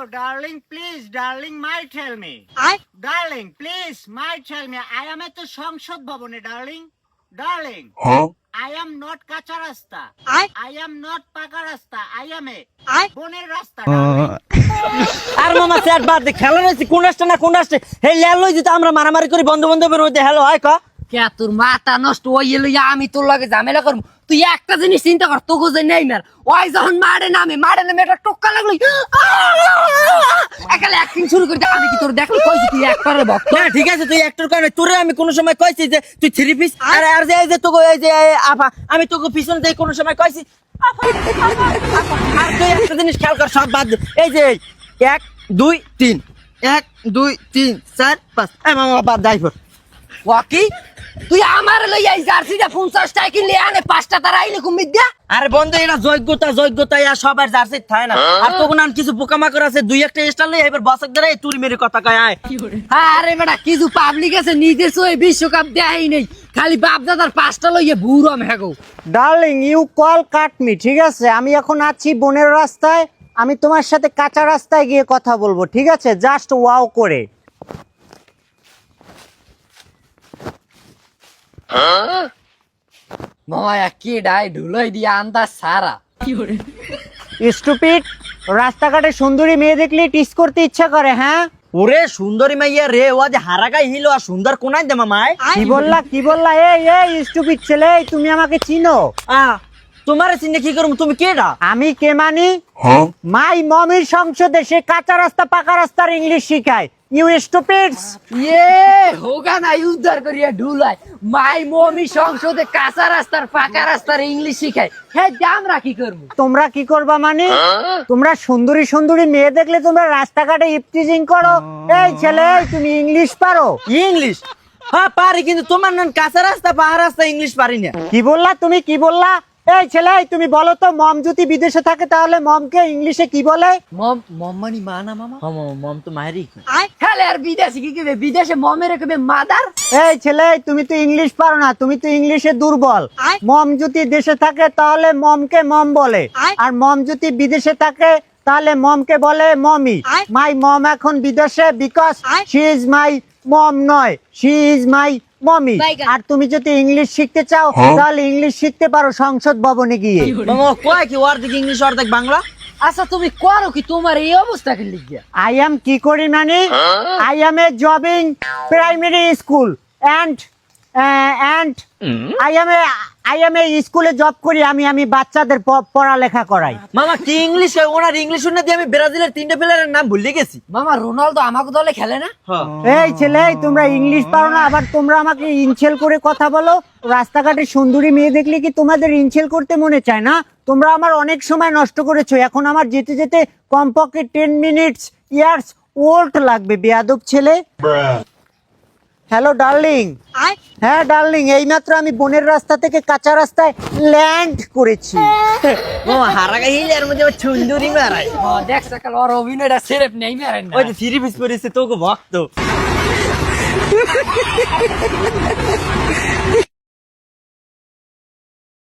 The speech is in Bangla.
darling, please, darling, might tell me. Darling, please, might tell me. I am at the সংসদ ভবনে, darling. Darling. I am not কাঁচা রাস্তা. I am not পাকা রাস্তা. I am a বনের রাস্তা, darling. আর মামা সেট বাদ দে, খেলা রয়েছে কোন রাষ্ট্রে না কোন রাষ্ট্রে। হে লই যেতে আমরা মারামারি করি বন্ধু বান্ধবের মধ্যে। হ্যালো হয় ক কে তোর মাথা নষ্ট হয়ে লইয়া আমি তোর লগে ঝামেলা করব। তুই একটা জিনিস চিন্তা কর, তোকে যে নেই মার ওই যখন মারে নামে একটা টোক্কা লাগলো একালে অ্যাক্টিং শুরু করে দে। আমি কি তোর দেখলি কইছি তুই একবারে ভক্ত? না ঠিক আছে, তুই অ্যাক্টর কারণে তোরে আমি কোন সময় কইছি যে তুই থ্রি পিস আর আর যে এই যে তোকে এই যে আপা আমি তোকে পিছন দিয়ে কোন সময় কইছি আপা, আপা, আপা। আর তুই একটা জিনিস খেয়াল কর, সব বাদ দে। এই যে 1 2 3 1 2 3 4 5 এই মামা বাদ দাই ফর ওয়াকি তুই আমার লইয়া এই জার্সিটা 50 টাকা কিনলে আনে 5টা তার আইলে কুমির দিয়া। আরে বন্ধু এটা যোগ্যতা ইয়া সবার জার্সি থাকে না। আর তখন আর কিছু পোকামাকড় আছে, দুই একটা স্টার লই এবার বসক ধরে তুই মেরে কথা কয় আয়। আরে বেটা কিছু পাবলিক আছে নিজে সই বিশ্বকাপ দেখাই নেই, খালি বাপ দাদার 5টা লইয়া বুড়ম হেগো। Darling, you call cut me, ঠিক আছে? আমি এখন আছি বনের রাস্তায়, আমি তোমার সাথে কাঁচা রাস্তায় গিয়ে কথা বলবো, ঠিক আছে? জাস্ট ওয়াও করে। মায়া কি ডাই ঢুলাই দিয়া আন্দাজ সারা স্টুপিড, রাস্তাঘাটে সুন্দরী মেয়ে দেখলে টিস করতে ইচ্ছা করে, হ্যাঁ? ওরে সুন্দরী মাইয়া রে, ও যে হারাগাই হিলো আর সুন্দর কোনাই দে মামায়। কি বললা? এই স্টুপিড ছেলে, তুমি আমাকে চিনো? তোমার চিনে কি করব, তুমি কেডা? আমি কে মানি? মাই মমির সংসদে সে কাঁচা রাস্তা পাকা রাস্তার ইংলিশ শিখায়। You stupids. হোগা না উদ্ধার করিয়া ঢুলাই মাই মমি সংসদে কাঁচা রাস্তার পাকা রাস্তার ইংলিশ শিখায়। হ্যাঁ আমরা কি করব? তোমরা কি করবা মানে? তোমরা সুন্দরী মেয়ে দেখলে তোমরা রাস্তাঘাটে ইপটিজিং করো। এই ছেলে, তুমি ইংলিশ পারো? ইংলিশ হ্যাঁ পারি, কিন্তু তোমার নাম কাঁচা রাস্তা পাহাড় রাস্তা ইংলিশ পারি না। কি বললা তুমি? কি বললা? এই ছেলে, তুমি বলো তো, মম যদি বিদেশে থাকে তাহলে মমকে ইংলিশে কি বলে? মম মম মানে মা না মামা? মম তো মায়েরই। হ্যাঁ আর বিদেশে কি কবে? বিদেশে মমের কবে মাদার। এই ছেলে, তুমি তো ইংলিশ পারো না, তুমি তো ইংলিশে দুর্বল। মম যদি দেশে থাকে তাহলে মমকে মম বলে, আর মম যদি বিদেশে থাকে তাহলে মমকে বলে মমি। মাই মম এখন বিদেশে, বিকজ শি ইজ মাই মম নয়, শি ইজ মাই মমি। আর তুমি যদি ইংলিশ শিখতে চাও তাহলে ইংলিশ শিখতে পারো সংসদ ভবনে গিয়ে। মামা কয় কি অর্ধেক ইংলিশ অর্ধেক বাংলা? আচ্ছা তুমি করো কি? তোমার এই অবস্থা কি লিখিয়া? I am কি করি মানে? I am a jobbing primary school and I am a স্কুলে জব করি। আমি বাচ্চাদের পড়ালেখা করাই। মামা কি ইংলিশ? ওনার ইংলিশ শুনে দিয়ে আমি ব্রাজিলের 3টে প্লেয়ারের নাম ভুলে গেছি। মামা রোনালদো আমাকে দলে খেলে না? এই ছেলে, তোমরা ইংলিশ পারো না, আবার তোমরা আমাকে ইনসেল করে কথা বলো। রাস্তাঘাটে সুন্দরী মেয়ে দেখলে কি তোমাদের ইনসেল করতে মনে চায় না? তোমরা আমার অনেক সময় নষ্ট করেছো। এখন আমার যেতে যেতে কমপক্ষে 10 মিনিটস ইয়ার্স ওল্ড লাগবে, বেয়াদব ছেলে। Hello darling. হ্যাঁ ডার্লিং, এইমাত্র আমি বনের রাস্তা থেকে কাঁচা রাস্তায় ল্যান্ড করেছি। মামা হারাগাই হিলে এর মধ্যে আবার সুন্দরী মারাই। দেখ সকাল ওর অভিনয়টা সেরেপ নেই মারেন না। ওই যে থ্রি পিস পরেছে তোকে ভক্ত।